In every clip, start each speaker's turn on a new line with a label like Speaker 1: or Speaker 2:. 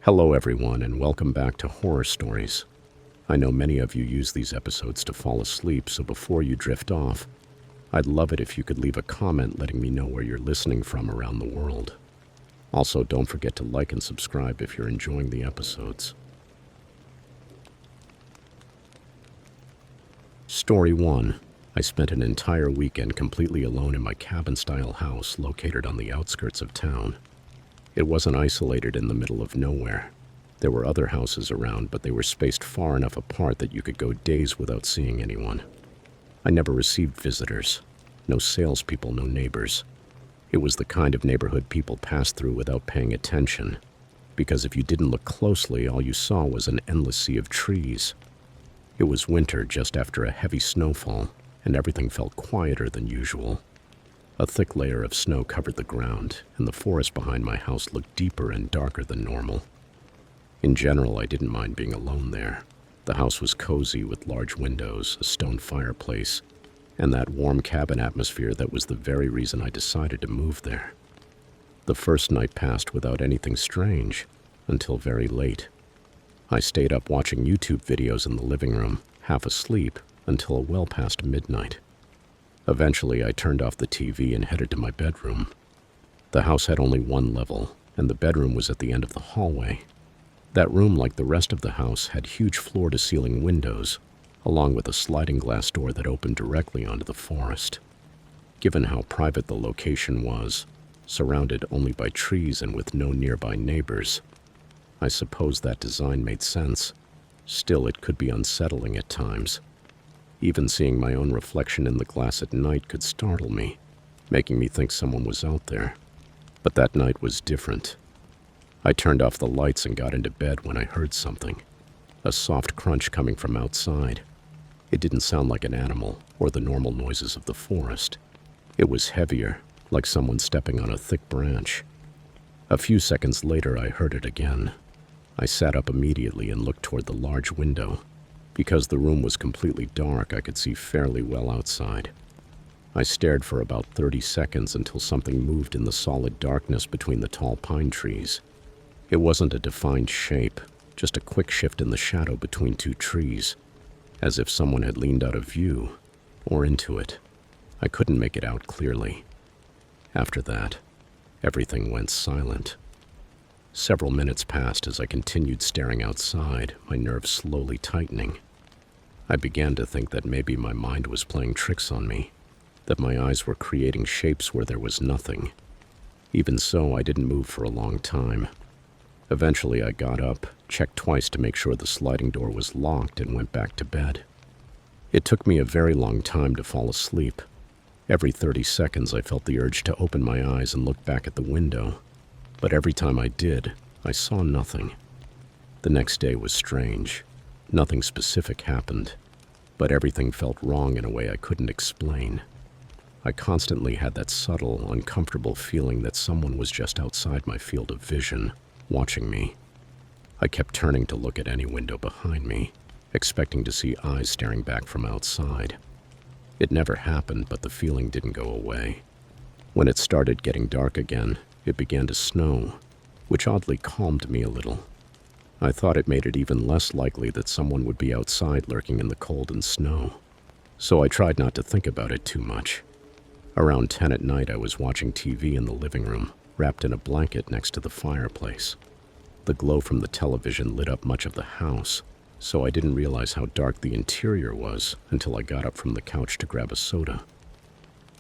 Speaker 1: Hello, everyone, and welcome back to Horror Stories. I know many of you use these episodes to fall asleep, so before you drift off, I'd love it if you could leave a comment letting me know where you're listening from around the world. Also, don't forget to like and subscribe if you're enjoying the episodes. Story 1. I spent an entire weekend completely alone in my cabin-style house located on the outskirts of town. It wasn't isolated in the middle of nowhere. There were other houses around, but they were spaced far enough apart that you could go days without seeing anyone. I never received visitors. No salespeople, no neighbors. It was the kind of neighborhood people passed through without paying attention, because if you didn't look closely, all you saw was an endless sea of trees. It was winter just after a heavy snowfall, and everything felt quieter than usual. A thick layer of snow covered the ground, and the forest behind my house looked deeper and darker than normal. In general, I didn't mind being alone there. The house was cozy with large windows, a stone fireplace, and that warm cabin atmosphere that was the very reason I decided to move there. The first night passed without anything strange, until very late. I stayed up watching YouTube videos in the living room, half asleep, until well past midnight. Eventually, I turned off the TV and headed to my bedroom. The house had only one level, and the bedroom was at the end of the hallway. That room, like the rest of the house, had huge floor-to-ceiling windows, along with a sliding glass door that opened directly onto the forest. Given how private the location was, surrounded only by trees and with no nearby neighbors, I suppose that design made sense. Still, it could be unsettling at times. Even seeing my own reflection in the glass at night could startle me, making me think someone was out there. But that night was different. I turned off the lights and got into bed when I heard something. A soft crunch coming from outside. It didn't sound like an animal or the normal noises of the forest. It was heavier, like someone stepping on a thick branch. A few seconds later, I heard it again. I sat up immediately and looked toward the large window. Because the room was completely dark, I could see fairly well outside. I stared for about 30 seconds until something moved in the solid darkness between the tall pine trees. It wasn't a defined shape, just a quick shift in the shadow between two trees, as if someone had leaned out of view, or into it. I couldn't make it out clearly. After that, everything went silent. Several minutes passed as I continued staring outside, my nerves slowly tightening. I began to think that maybe my mind was playing tricks on me, that my eyes were creating shapes where there was nothing. Even so, I didn't move for a long time. Eventually, I got up, checked twice to make sure the sliding door was locked, and went back to bed. It took me a very long time to fall asleep. Every 30 seconds, I felt the urge to open my eyes and look back at the window. But every time I did, I saw nothing. The next day was strange. Nothing specific happened, but everything felt wrong in a way I couldn't explain. I constantly had that subtle, uncomfortable feeling that someone was just outside my field of vision, watching me. I kept turning to look at any window behind me, expecting to see eyes staring back from outside. It never happened, but the feeling didn't go away. When it started getting dark again, it began to snow, which oddly calmed me a little. I thought it made it even less likely that someone would be outside lurking in the cold and snow. So I tried not to think about it too much. Around 10 at night, I was watching TV in the living room, wrapped in a blanket next to the fireplace. The glow from the television lit up much of the house, so I didn't realize how dark the interior was until I got up from the couch to grab a soda.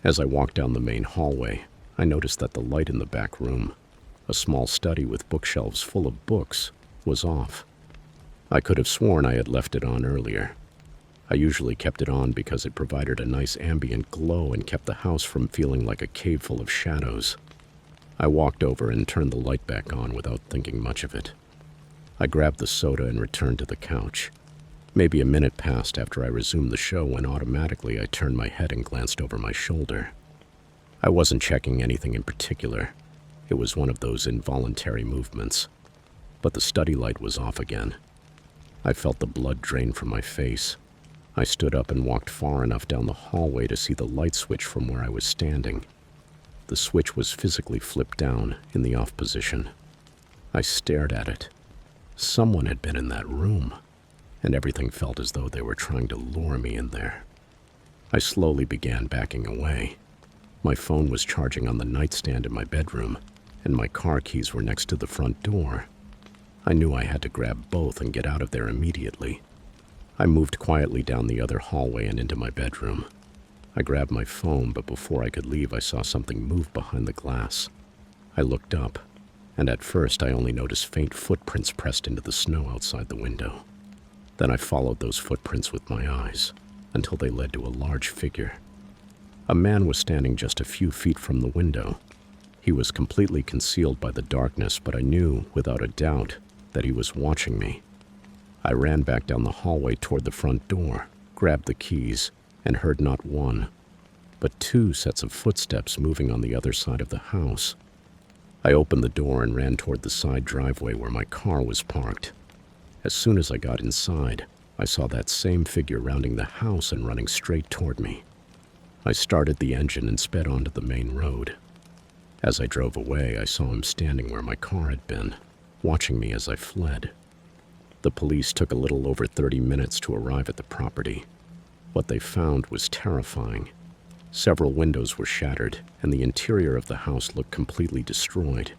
Speaker 1: As I walked down the main hallway, I noticed that the light in the back room, a small study with bookshelves full of books, was off. I could have sworn I had left it on earlier. I usually kept it on because it provided a nice ambient glow and kept the house from feeling like a cave full of shadows. I walked over and turned the light back on without thinking much of it. I grabbed the soda and returned to the couch. Maybe a minute passed after I resumed the show when automatically I turned my head and glanced over my shoulder. I wasn't checking anything in particular. It was one of those involuntary movements. But the study light was off again. I felt the blood drain from my face. I stood up and walked far enough down the hallway to see the light switch from where I was standing. The switch was physically flipped down in the off position. I stared at it. Someone had been in that room, and everything felt as though they were trying to lure me in there. I slowly began backing away. My phone was charging on the nightstand in my bedroom, and my car keys were next to the front door. I knew I had to grab both and get out of there immediately. I moved quietly down the other hallway and into my bedroom. I grabbed my phone, but before I could leave, I saw something move behind the glass. I looked up, and at first I only noticed faint footprints pressed into the snow outside the window. Then I followed those footprints with my eyes until they led to a large figure. A man was standing just a few feet from the window. He was completely concealed by the darkness, but I knew, without a doubt, that he was watching me. I ran back down the hallway toward the front door, grabbed the keys, and heard not one, but two sets of footsteps moving on the other side of the house. I opened the door and ran toward the side driveway where my car was parked. As soon as I got inside, I saw that same figure rounding the house and running straight toward me. I started the engine and sped onto the main road. As I drove away, I saw him standing where my car had been, watching me as I fled. The police took a little over 30 minutes to arrive at the property. What they found was terrifying. Several windows were shattered, and the interior of the house looked completely destroyed.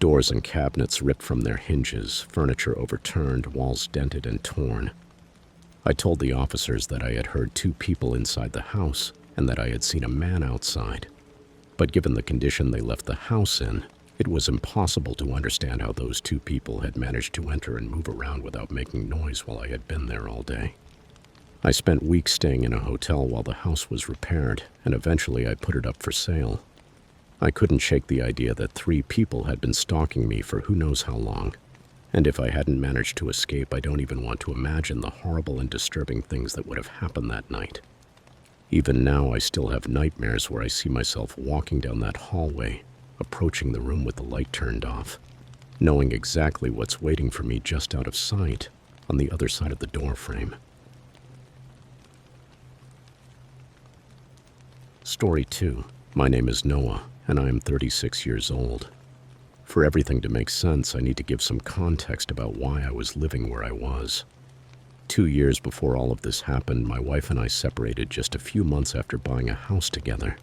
Speaker 1: Doors and cabinets ripped from their hinges, furniture overturned, walls dented and torn. I told the officers that I had heard two people inside the house and that I had seen a man outside. But given the condition they left the house in, it was impossible to understand how those two people had managed to enter and move around without making noise while I had been there all day. I spent weeks staying in a hotel while the house was repaired, and eventually I put it up for sale. I couldn't shake the idea that 3 people had been stalking me for who knows how long, and if I hadn't managed to escape, I don't even want to imagine the horrible and disturbing things that would have happened that night. Even now, I still have nightmares where I see myself walking down that hallway, approaching the room with the light turned off, knowing exactly what's waiting for me just out of sight on the other side of the door frame. Story 2. My name is Noah, and I am 36 years old. For everything to make sense, I need to give some context about why I was living where I was. 2 years before all of this happened, my wife and I separated just a few months after buying a house together.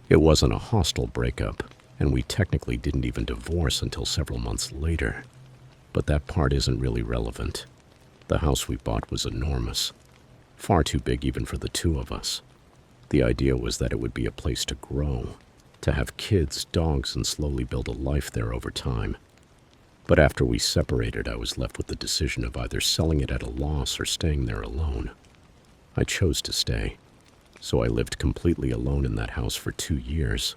Speaker 1: It wasn't a hostile breakup, and we technically didn't even divorce until several months later. But that part isn't really relevant. The house we bought was enormous, far too big even for the two of us. The idea was that it would be a place to grow, to have kids, dogs, and slowly build a life there over time. But after we separated, I was left with the decision of either selling it at a loss or staying there alone. I chose to stay, so I lived completely alone in that house for 2 years.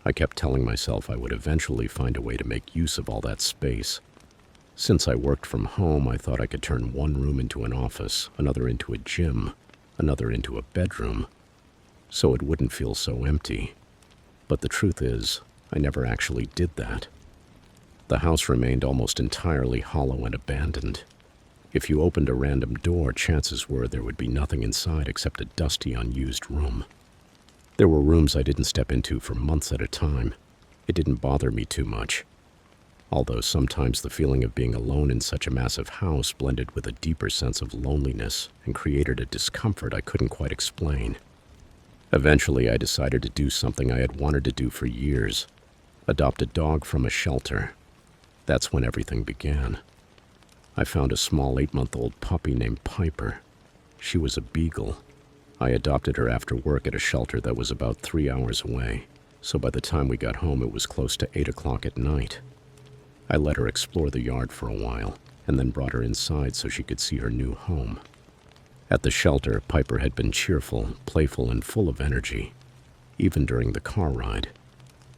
Speaker 1: I kept telling myself I would eventually find a way to make use of all that space. Since I worked from home, I thought I could turn one room into an office, another into a gym, another into a bedroom, so it wouldn't feel so empty. But the truth is, I never actually did that. The house remained almost entirely hollow and abandoned. If you opened a random door, chances were there would be nothing inside except a dusty, unused room. There were rooms I didn't step into for months at a time. It didn't bother me too much. Although sometimes the feeling of being alone in such a massive house blended with a deeper sense of loneliness and created a discomfort I couldn't quite explain. Eventually, I decided to do something I had wanted to do for years: adopt a dog from a shelter. That's when everything began. I found a small 8-month-old puppy named Piper. She was a beagle. I adopted her after work at a shelter that was about 3 hours away, so by the time we got home it was close to 8 o'clock at night. I let her explore the yard for a while, and then brought her inside so she could see her new home. At the shelter, Piper had been cheerful, playful, and full of energy, even during the car ride.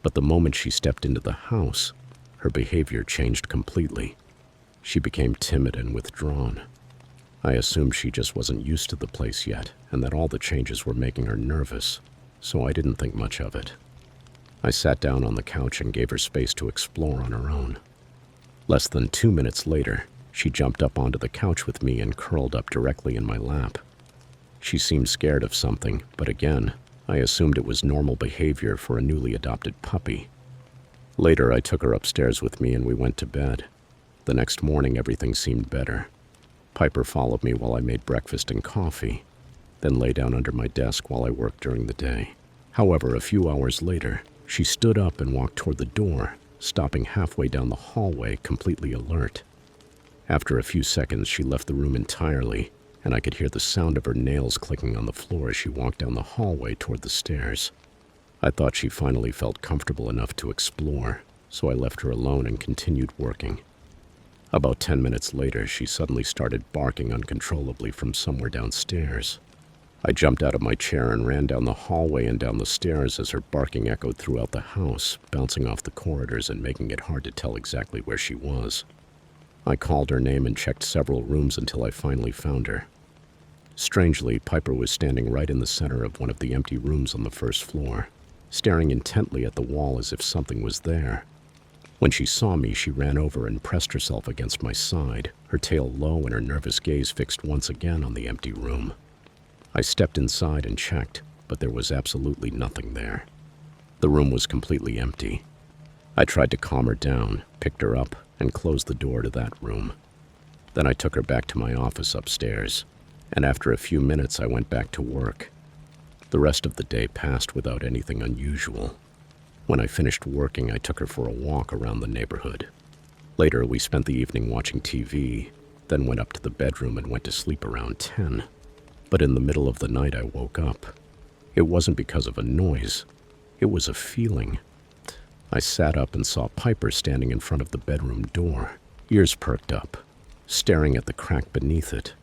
Speaker 1: But the moment she stepped into the house, her behavior changed completely. She became timid and withdrawn. I assumed she just wasn't used to the place yet, and that all the changes were making her nervous, so I didn't think much of it. I sat down on the couch and gave her space to explore on her own. Less than 2 minutes later, she jumped up onto the couch with me and curled up directly in my lap. She seemed scared of something, but again, I assumed it was normal behavior for a newly adopted puppy. Later, I took her upstairs with me and we went to bed. The next morning, everything seemed better. Piper followed me while I made breakfast and coffee, then lay down under my desk while I worked during the day. However, a few hours later, she stood up and walked toward the door, stopping halfway down the hallway, completely alert. After a few seconds, she left the room entirely, and I could hear the sound of her nails clicking on the floor as she walked down the hallway toward the stairs. I thought she finally felt comfortable enough to explore, so I left her alone and continued working. About 10 minutes later, she suddenly started barking uncontrollably from somewhere downstairs. I jumped out of my chair and ran down the hallway and down the stairs as her barking echoed throughout the house, bouncing off the corridors and making it hard to tell exactly where she was. I called her name and checked several rooms until I finally found her. Strangely, Piper was standing right in the center of one of the empty rooms on the first floor, staring intently at the wall as if something was there. When she saw me, she ran over and pressed herself against my side, her tail low and her nervous gaze fixed once again on the empty room. I stepped inside and checked, but there was absolutely nothing there. The room was completely empty. I tried to calm her down, picked her up, and closed the door to that room. Then I took her back to my office upstairs, and after a few minutes I went back to work. The rest of the day passed without anything unusual. When I finished working, I took her for a walk around the neighborhood. Later, we spent the evening watching TV, then went up to the bedroom and went to sleep around 10. But in the middle of the night, I woke up. It wasn't because of a noise. It was a feeling. I sat up and saw Piper standing in front of the bedroom door, ears perked up, staring at the crack beneath it.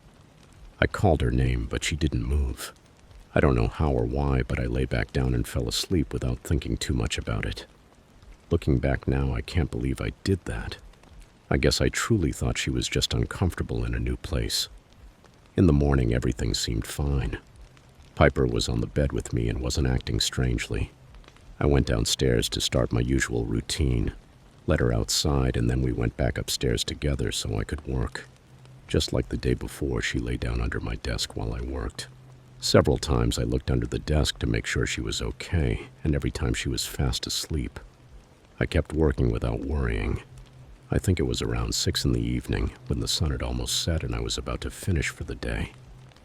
Speaker 1: I called her name, but she didn't move. I don't know how or why, but I lay back down and fell asleep without thinking too much about it. Looking back now, I can't believe I did that. I guess I truly thought she was just uncomfortable in a new place. In the morning, everything seemed fine. Piper was on the bed with me and wasn't acting strangely. I went downstairs to start my usual routine, let her outside, and then we went back upstairs together so I could work. Just like the day before, she lay down under my desk while I worked. Several times I looked under the desk to make sure she was okay, and every time she was fast asleep. I kept working without worrying. I think it was around 6 in the evening, when the sun had almost set and I was about to finish for the day,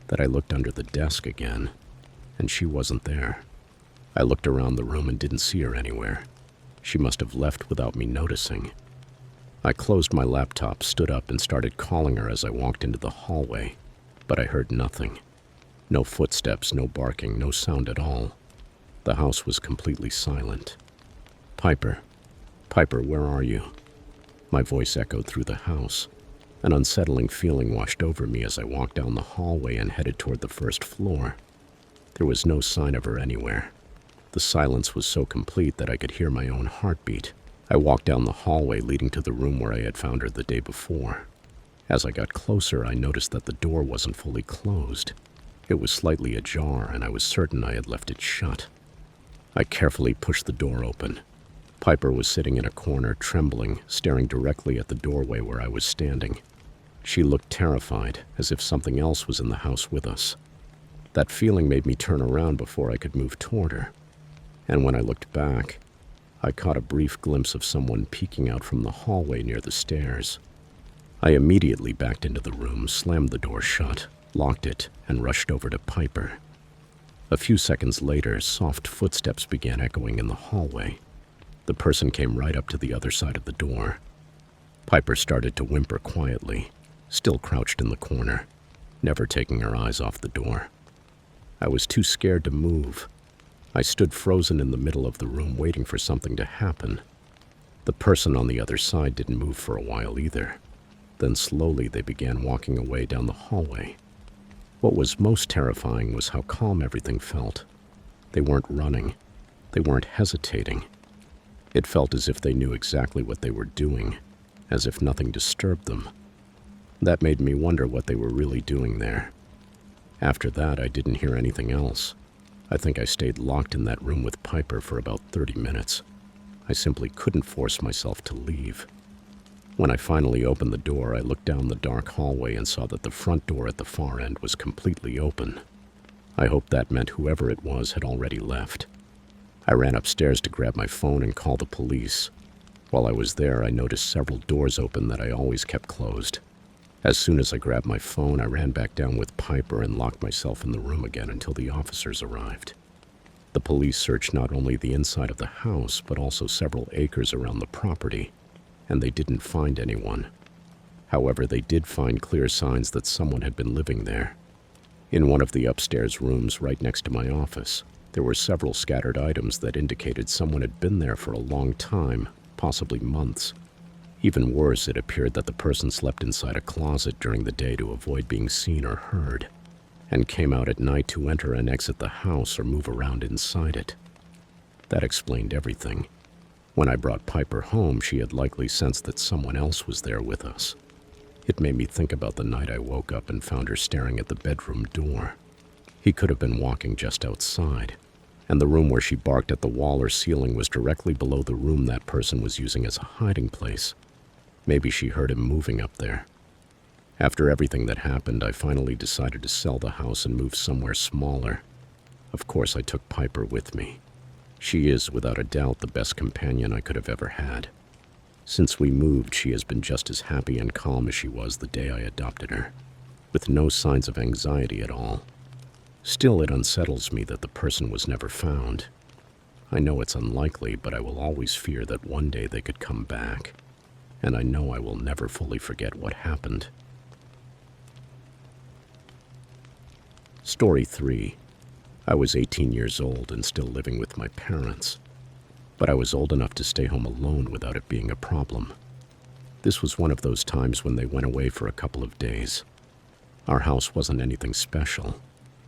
Speaker 1: that I looked under the desk again, and she wasn't there. I looked around the room and didn't see her anywhere. She must have left without me noticing. I closed my laptop, stood up, and started calling her as I walked into the hallway, but I heard nothing. No footsteps, no barking, no sound at all. The house was completely silent. Piper, Piper, where are you? My voice echoed through the house. An unsettling feeling washed over me as I walked down the hallway and headed toward the first floor. There was no sign of her anywhere. The silence was so complete that I could hear my own heartbeat. I walked down the hallway leading to the room where I had found her the day before. As I got closer, I noticed that the door wasn't fully closed. It was slightly ajar, and I was certain I had left it shut. I carefully pushed the door open. Piper was sitting in a corner, trembling, staring directly at the doorway where I was standing. She looked terrified, as if something else was in the house with us. That feeling made me turn around before I could move toward her. And when I looked back, I caught a brief glimpse of someone peeking out from the hallway near the stairs. I immediately backed into the room, slammed the door shut, locked it, and rushed over to Piper. A few seconds later, soft footsteps began echoing in the hallway. The person came right up to the other side of the door. Piper started to whimper quietly, still crouched in the corner, never taking her eyes off the door. I was too scared to move. I stood frozen in the middle of the room, waiting for something to happen. The person on the other side didn't move for a while either. Then slowly they began walking away down the hallway. What was most terrifying was how calm everything felt. They weren't running. They weren't hesitating. It felt as if they knew exactly what they were doing, as if nothing disturbed them. That made me wonder what they were really doing there. After that, I didn't hear anything else. I think I stayed locked in that room with Piper for about 30 minutes. I simply couldn't force myself to leave. When I finally opened the door, I looked down the dark hallway and saw that the front door at the far end was completely open. I hoped that meant whoever it was had already left. I ran upstairs to grab my phone and call the police. While I was there, I noticed several doors open that I always kept closed. As soon as I grabbed my phone, I ran back down with Piper and locked myself in the room again until the officers arrived. The police searched not only the inside of the house, but also several acres around the property, and they didn't find anyone. However, they did find clear signs that someone had been living there. In one of the upstairs rooms right next to my office, there were several scattered items that indicated someone had been there for a long time, possibly months. Even worse, it appeared that the person slept inside a closet during the day to avoid being seen or heard, and came out at night to enter and exit the house or move around inside it. That explained everything. When I brought Piper home, she had likely sensed that someone else was there with us. It made me think about the night I woke up and found her staring at the bedroom door. He could have been walking just outside, and the room where she barked at the wall or ceiling was directly below the room that person was using as a hiding place. Maybe she heard him moving up there. After everything that happened, I finally decided to sell the house and move somewhere smaller. Of course, I took Piper with me. She is, without a doubt, the best companion I could have ever had. Since we moved, she has been just as happy and calm as she was the day I adopted her, with no signs of anxiety at all. Still, it unsettles me that the person was never found. I know it's unlikely, but I will always fear that one day they could come back, and I know I will never fully forget what happened. Story 3. I was 18 years old and still living with my parents, but I was old enough to stay home alone without it being a problem. This was one of those times when they went away for a couple of days. Our house wasn't anything special,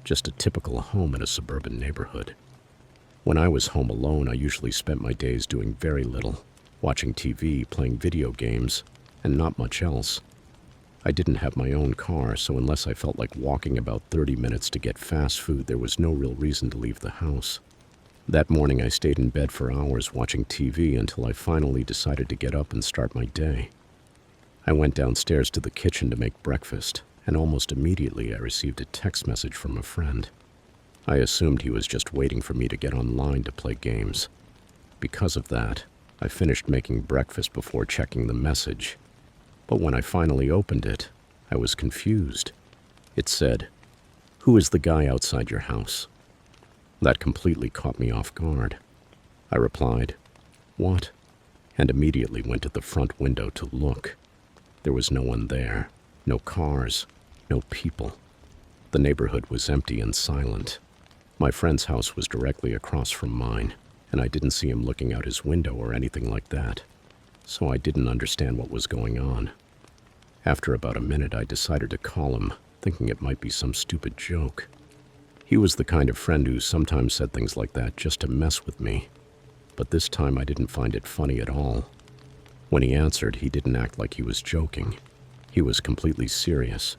Speaker 1: just a typical home in a suburban neighborhood. When I was home alone, I usually spent my days doing very little, watching TV, playing video games, and not much else. I didn't have my own car, so unless I felt like walking about 30 minutes to get fast food, there was no real reason to leave the house. That morning, I stayed in bed for hours watching TV until I finally decided to get up and start my day. I went downstairs to the kitchen to make breakfast, and almost immediately I received a text message from a friend. I assumed he was just waiting for me to get online to play games. Because of that, I finished making breakfast before checking the message. But when I finally opened it, I was confused. It said, "Who is the guy outside your house?" That completely caught me off guard. I replied, "What?" and immediately went to the front window to look. There was no one there, no cars, no people. The neighborhood was empty and silent. My friend's house was directly across from mine, and I didn't see him looking out his window or anything like that, so I didn't understand what was going on. After about a minute, I decided to call him, thinking it might be some stupid joke. He was the kind of friend who sometimes said things like that just to mess with me, but this time I didn't find it funny at all. When he answered, he didn't act like he was joking. He was completely serious.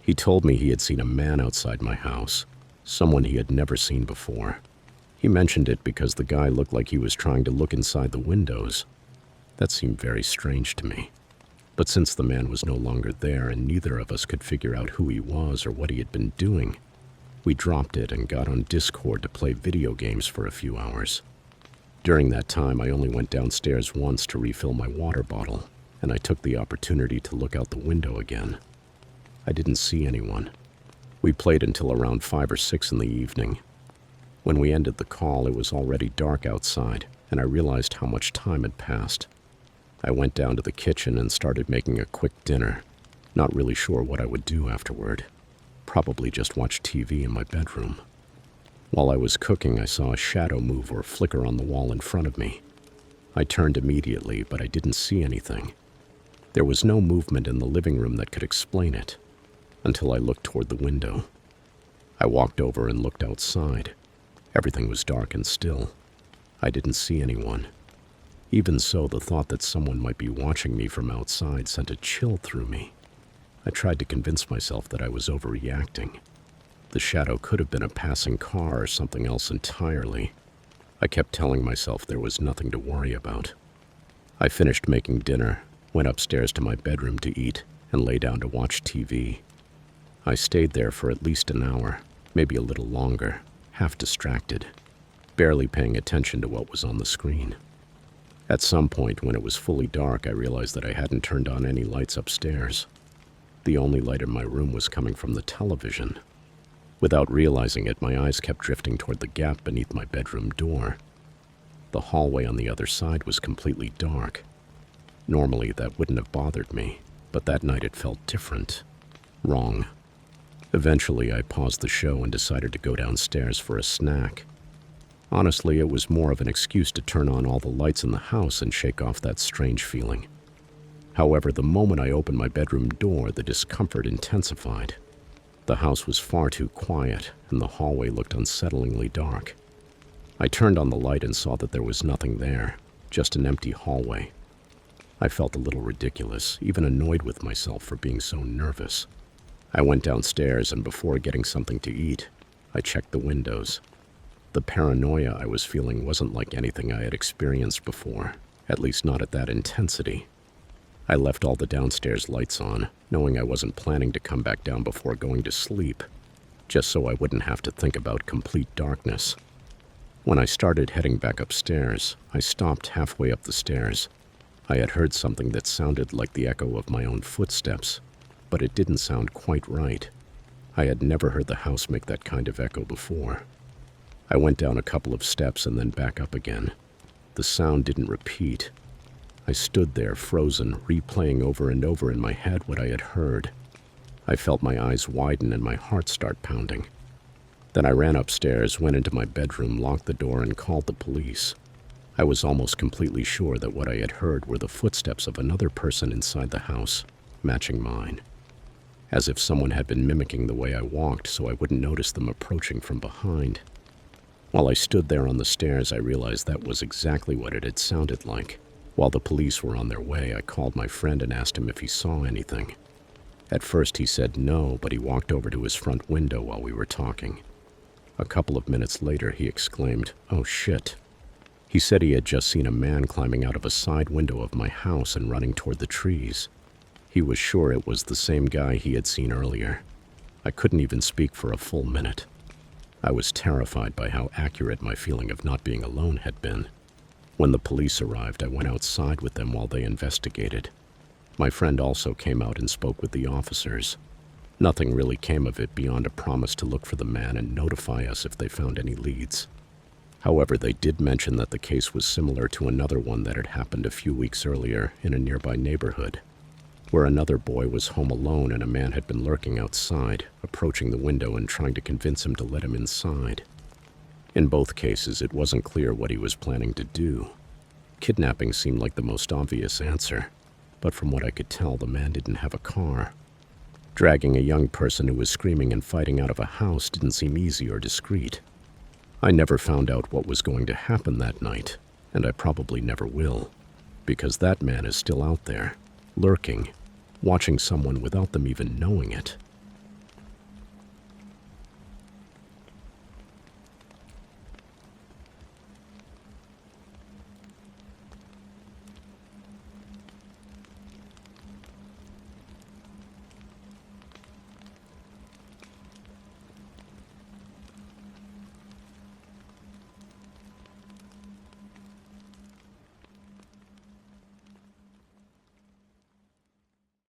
Speaker 1: He told me he had seen a man outside my house, someone he had never seen before. He mentioned it because the guy looked like he was trying to look inside the windows. That seemed very strange to me. But since the man was no longer there and neither of us could figure out who he was or what he had been doing, we dropped it and got on Discord to play video games for a few hours. During that time, I only went downstairs once to refill my water bottle, and I took the opportunity to look out the window again. I didn't see anyone. We played until around 5 or 6 in the evening. When we ended the call, it was already dark outside, and I realized how much time had passed. I went down to the kitchen and started making a quick dinner, not really sure what I would do afterward. Probably just watch TV in my bedroom. While I was cooking, I saw a shadow move or flicker on the wall in front of me. I turned immediately, but I didn't see anything. There was no movement in the living room that could explain it, until I looked toward the window. I walked over and looked outside. Everything was dark and still. I didn't see anyone. Even so, the thought that someone might be watching me from outside sent a chill through me. I tried to convince myself that I was overreacting. The shadow could have been a passing car or something else entirely. I kept telling myself there was nothing to worry about. I finished making dinner, went upstairs to my bedroom to eat, and lay down to watch TV. I stayed there for at least an hour, maybe a little longer, half distracted, barely paying attention to what was on the screen. At some point, when it was fully dark, I realized that I hadn't turned on any lights upstairs. The only light in my room was coming from the television. Without realizing it, my eyes kept drifting toward the gap beneath my bedroom door. The hallway on the other side was completely dark. Normally, that wouldn't have bothered me, but that night it felt different. Wrong. Eventually, I paused the show and decided to go downstairs for a snack. Honestly, it was more of an excuse to turn on all the lights in the house and shake off that strange feeling. However, the moment I opened my bedroom door, the discomfort intensified. The house was far too quiet, and the hallway looked unsettlingly dark. I turned on the light and saw that there was nothing there, just an empty hallway. I felt a little ridiculous, even annoyed with myself for being so nervous. I went downstairs, and before getting something to eat, I checked the windows. The paranoia I was feeling wasn't like anything I had experienced before, at least not at that intensity. I left all the downstairs lights on, knowing I wasn't planning to come back down before going to sleep, just so I wouldn't have to think about complete darkness. When I started heading back upstairs, I stopped halfway up the stairs. I had heard something that sounded like the echo of my own footsteps, but it didn't sound quite right. I had never heard the house make that kind of echo before. I went down a couple of steps and then back up again. The sound didn't repeat. I stood there, frozen, replaying over and over in my head what I had heard. I felt my eyes widen and my heart start pounding. Then I ran upstairs, went into my bedroom, locked the door, and called the police. I was almost completely sure that what I had heard were the footsteps of another person inside the house, matching mine. As if someone had been mimicking the way I walked so I wouldn't notice them approaching from behind. While I stood there on the stairs, I realized that was exactly what it had sounded like. While the police were on their way, I called my friend and asked him if he saw anything. At first he said no, but he walked over to his front window while we were talking. A couple of minutes later, he exclaimed, "Oh shit." He said he had just seen a man climbing out of a side window of my house and running toward the trees. He was sure it was the same guy he had seen earlier. I couldn't even speak for a full minute. I was terrified by how accurate my feeling of not being alone had been. When the police arrived, I went outside with them while they investigated. My friend also came out and spoke with the officers. Nothing really came of it beyond a promise to look for the man and notify us if they found any leads. However, they did mention that the case was similar to another one that had happened a few weeks earlier in a nearby neighborhood, where another boy was home alone and a man had been lurking outside, approaching the window and trying to convince him to let him inside. In both cases, it wasn't clear what he was planning to do. Kidnapping seemed like the most obvious answer, but from what I could tell, the man didn't have a car. Dragging a young person who was screaming and fighting out of a house didn't seem easy or discreet. I never found out what was going to happen that night, and I probably never will, because that man is still out there, lurking, watching someone without them even knowing it.